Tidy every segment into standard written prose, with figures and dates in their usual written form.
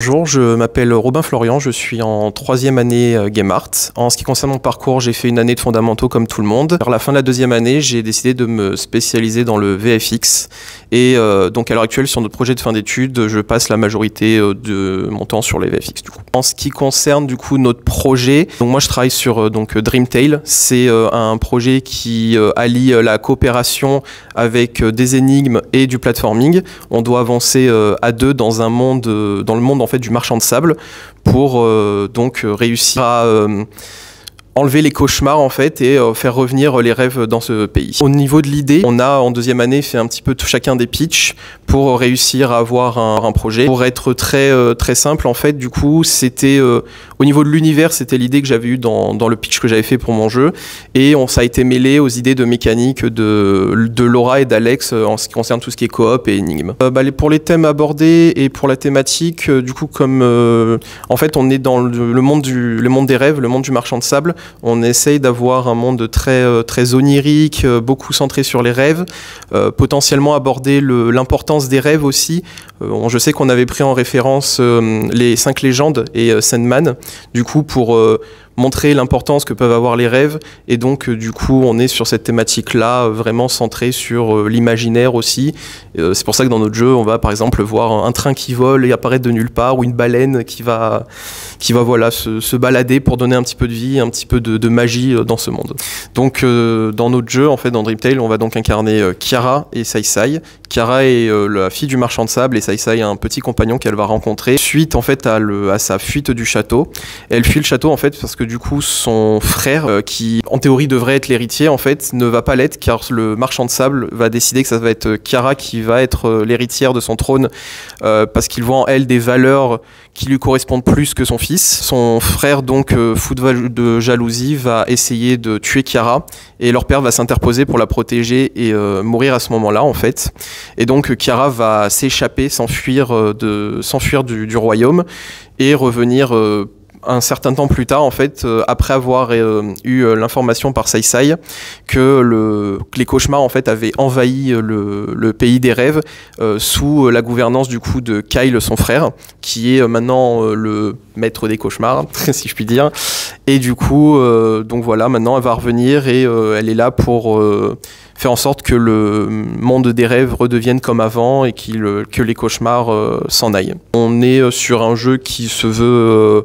Bonjour, je m'appelle Robin Florian, je suis en troisième année Game Art. En ce qui concerne mon parcours, j'ai fait une année de fondamentaux comme tout le monde. Vers la fin de la deuxième année, j'ai décidé de me spécialiser dans le VFX. Et donc à l'heure actuelle, sur notre projet de fin d'études, je passe la majorité de mon temps sur les VFX du coup. En ce qui concerne du coup notre projet, donc moi je travaille sur Dreamtale. C'est un projet qui allie la coopération avec des énigmes et du platforming. On doit avancer à deux dans un monde, dans le monde en fait du marchand de sable pour donc réussir à enlever les cauchemars en fait et faire revenir les rêves dans ce pays. Au niveau de l'idée, on a en deuxième année fait un petit peu chacun des pitchs pour réussir à avoir un projet. Pour être très simple en fait, du coup c'était au niveau de l'univers, c'était l'idée que j'avais eue dans le pitch que j'avais fait pour mon jeu et ça a été mêlé aux idées de mécanique de Laura et d'Alex en ce qui concerne tout ce qui est coop et énigmes. Pour les thèmes abordés et pour la thématique, du coup comme en fait on est dans le monde des rêves, le monde du marchand de sable. On essaye d'avoir un monde très onirique, beaucoup centré sur les rêves, potentiellement aborder l'importance des rêves aussi. Je sais qu'on avait pris en référence les 5 légendes et Sandman, du coup pour montrer l'importance que peuvent avoir les rêves et donc du coup on est sur cette thématique là vraiment centrée sur l'imaginaire aussi. C'est pour ça que dans notre jeu on va par exemple voir un train qui vole et apparaître de nulle part ou une baleine qui va voilà se balader pour donner un petit peu de vie, un petit peu de magie dans ce monde. Donc dans notre jeu en fait dans Dreamtale on va donc incarner Kiara et Sai Sai. Kiara est la fille du marchand de sable et Sai Sai a un petit compagnon qu'elle va rencontrer suite en fait à sa fuite du château. Elle fuit le château en fait parce que du coup son frère qui en théorie devrait être l'héritier en fait ne va pas l'être car le marchand de sable va décider que ça va être Kiara qui va être l'héritière de son trône parce qu'il voit en elle des valeurs qui lui correspondent plus que son fils. Son frère donc fou de jalousie va essayer de tuer Kiara et leur père va s'interposer pour la protéger et mourir à ce moment-là en fait. Et donc Kiara va s'échapper, s'enfuir du royaume et revenir un certain temps plus tard en fait après avoir eu l'information par Sai Sai que les cauchemars en fait avaient envahi le pays des rêves sous la gouvernance du coup de Kyle son frère qui est maintenant le maître des cauchemars si je puis dire et du coup donc voilà maintenant elle va revenir et elle est là pour faire en sorte que le monde des rêves redevienne comme avant et que les cauchemars s'en aillent. On est sur un jeu qui se veut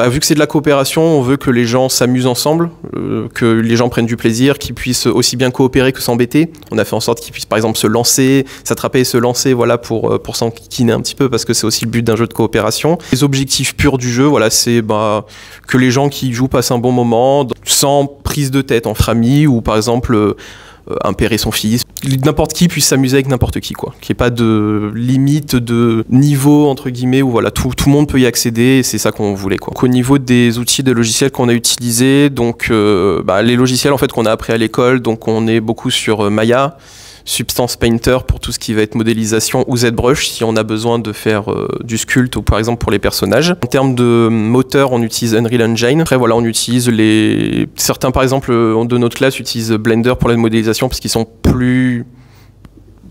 vu que c'est de la coopération, on veut que les gens s'amusent ensemble, que les gens prennent du plaisir, qu'ils puissent aussi bien coopérer que s'embêter. On a fait en sorte qu'ils puissent par exemple se lancer, s'attraper et se lancer voilà, pour s'enquiquiner un petit peu parce que c'est aussi le but d'un jeu de coopération. Les objectifs purs du jeu, voilà, c'est que les gens qui jouent passent un bon moment sans prise de tête entre amis ou par exemple un père et son fils. N'importe qui puisse s'amuser avec n'importe qui, quoi. Qu'il n'y ait pas de limite de niveau, entre guillemets, où voilà, tout le monde peut y accéder et c'est ça qu'on voulait, quoi. Donc, au niveau des outils, des logiciels qu'on a utilisés, donc les logiciels en fait qu'on a appris à l'école, donc on est beaucoup sur Maya, Substance Painter pour tout ce qui va être modélisation ou ZBrush si on a besoin de faire du sculpt ou par exemple pour les personnages. En termes de moteur, on utilise Unreal Engine. Après voilà, on utilise certains par exemple de notre classe utilisent Blender pour la modélisation parce qu'ils ont plus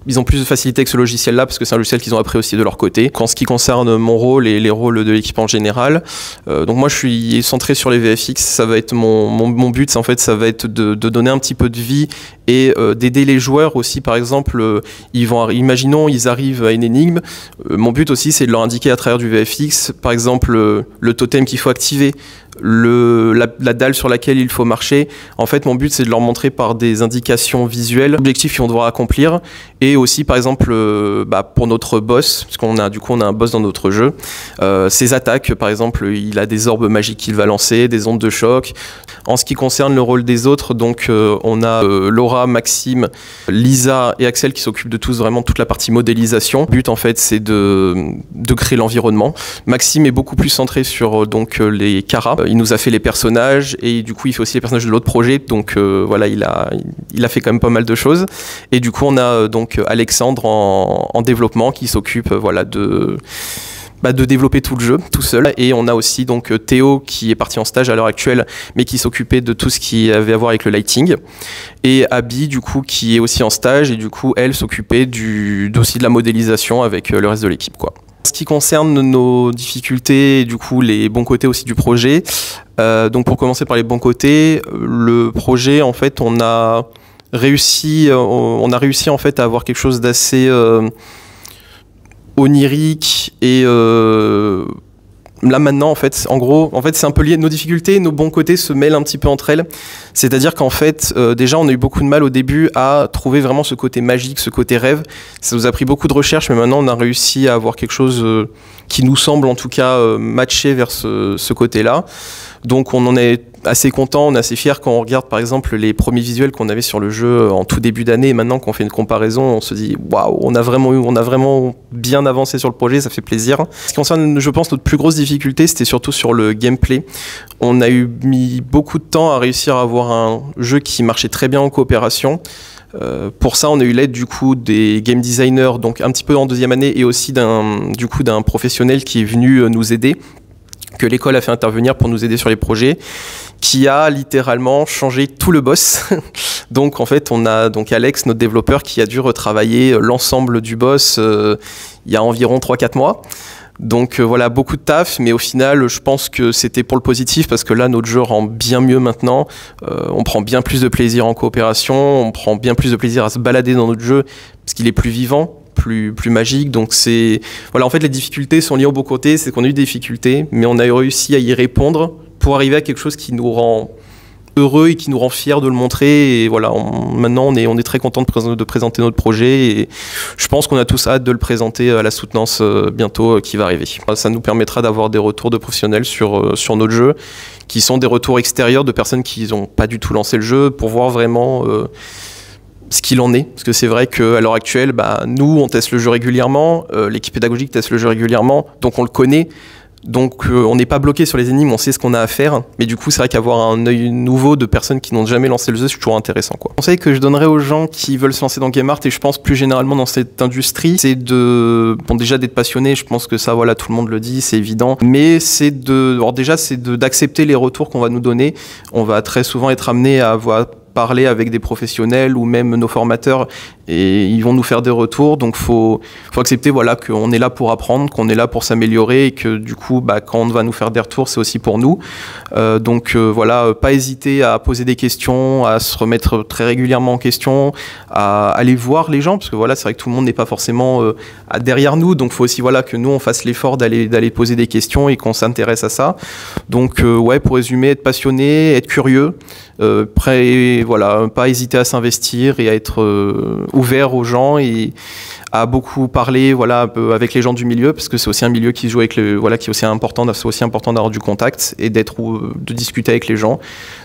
de facilité avec ce logiciel-là parce que c'est un logiciel qu'ils ont appris aussi de leur côté. En ce qui concerne mon rôle et les rôles de l'équipe en général, donc moi je suis centré sur les VFX, ça va être mon but, en fait, ça va être de donner un petit peu de vie et d'aider les joueurs aussi. Par exemple, imaginons ils arrivent à une énigme, mon but aussi c'est de leur indiquer à travers du VFX, par exemple le totem qu'il faut activer, la dalle sur laquelle il faut marcher. En fait, mon but c'est de leur montrer par des indications visuelles l'objectif qu'ils vont devoir accomplir et aussi par exemple pour notre boss, parce qu'on a un boss dans notre jeu, ses attaques par exemple, il a des orbes magiques qu'il va lancer, des ondes de choc. En ce qui concerne le rôle des autres, donc on a Laura, Maxime, Lisa et Axel qui s'occupent de toute la partie modélisation. Le but en fait c'est de créer l'environnement. Maxime est beaucoup plus centré sur les caras. Il nous a fait les personnages et du coup il fait aussi les personnages de l'autre projet, donc voilà, il a fait quand même pas mal de choses. Et du coup on a donc Alexandre en développement qui s'occupe voilà de développer tout le jeu tout seul. Et on a aussi donc Théo qui est parti en stage à l'heure actuelle mais qui s'occupait de tout ce qui avait à voir avec le lighting, et Abby du coup qui est aussi en stage et du coup elle s'occupait aussi de la modélisation avec le reste de l'équipe, quoi. ce qui concerne nos difficultés et du coup les bons côtés aussi du projet, donc pour commencer par les bons côtés, le projet en fait on a réussi en fait à avoir quelque chose d'assez onirique et là maintenant en fait c'est un peu lié, nos difficultés et nos bons côtés se mêlent un petit peu entre elles, c'est-à-dire qu'en fait déjà on a eu beaucoup de mal au début à trouver vraiment ce côté magique, ce côté rêve, ça nous a pris beaucoup de recherche mais maintenant on a réussi à avoir quelque chose qui nous semble en tout cas matcher vers ce côté-là, donc on en est assez content, on est assez fier quand on regarde par exemple les premiers visuels qu'on avait sur le jeu en tout début d'année et maintenant qu'on fait une comparaison, on se dit waouh, on a vraiment bien avancé sur le projet, ça fait plaisir. Ce qui concerne, je pense, notre plus grosse difficulté, c'était surtout sur le gameplay. On a mis beaucoup de temps à réussir à avoir un jeu qui marchait très bien en coopération. Pour ça, on a eu l'aide du coup des game designers, donc un petit peu en deuxième année, et aussi d'un professionnel qui est venu nous aider, que l'école a fait intervenir pour nous aider sur les projets, qui a littéralement changé tout le boss. Donc en fait, on a donc Alex, notre développeur, qui a dû retravailler l'ensemble du boss il y a environ 3-4 mois. Donc voilà, beaucoup de taf, mais au final, je pense que c'était pour le positif, parce que là, notre jeu rend bien mieux maintenant. On prend bien plus de plaisir en coopération, on prend bien plus de plaisir à se balader dans notre jeu, parce qu'il est plus vivant. Plus magique, donc c'est voilà, en fait les difficultés sont liées aux beaux côtés, c'est qu'on a eu des difficultés mais on a réussi à y répondre pour arriver à quelque chose qui nous rend heureux et qui nous rend fiers de le montrer, et voilà, maintenant on est très content de présenter notre projet, et je pense qu'on a tous hâte de le présenter à la soutenance bientôt qui va arriver. Ça nous permettra d'avoir des retours de professionnels sur notre jeu, qui sont des retours extérieurs de personnes qui n'ont pas du tout lancé le jeu, pour voir vraiment ce qu'il en est, parce que c'est vrai qu'à l'heure actuelle, nous on teste le jeu régulièrement, l'équipe pédagogique teste le jeu régulièrement, donc on le connaît, donc on n'est pas bloqué sur les énigmes, on sait ce qu'on a à faire, mais du coup c'est vrai qu'avoir un œil nouveau de personnes qui n'ont jamais lancé le jeu, c'est toujours intéressant, quoi. Le conseil que je donnerais aux gens qui veulent se lancer dans Game Art, et je pense plus généralement dans cette industrie, c'est déjà d'être passionné, je pense que ça voilà, tout le monde le dit, c'est évident, mais c'est d'accepter les retours qu'on va nous donner. On va très souvent être amené à parler avec des professionnels ou même nos formateurs, et ils vont nous faire des retours, donc faut accepter voilà, qu'on est là pour apprendre, qu'on est là pour s'améliorer, et que du coup quand on va nous faire des retours, c'est aussi pour nous, donc voilà, pas hésiter à poser des questions, à se remettre très régulièrement en question, à aller voir les gens, parce que voilà, c'est vrai que tout le monde n'est pas forcément derrière nous, donc faut aussi voilà, que nous on fasse l'effort d'aller poser des questions et qu'on s'intéresse à ça. Donc ouais, pour résumer, être passionné, être curieux, prêt, voilà, pas hésiter à s'investir et à être ouvert aux gens, et à beaucoup parler voilà, avec les gens du milieu, parce que c'est aussi un milieu qui joue avec voilà, qui est aussi important, c'est aussi important d'avoir du contact et de discuter avec les gens,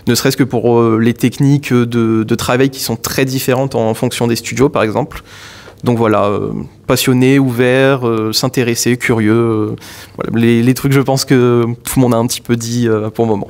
ne serait-ce que pour les techniques de travail qui sont très différentes en fonction des studios par exemple. Donc voilà, passionné, ouvert, s'intéresser, curieux, voilà, les trucs, je pense que tout le monde a un petit peu dit pour le moment.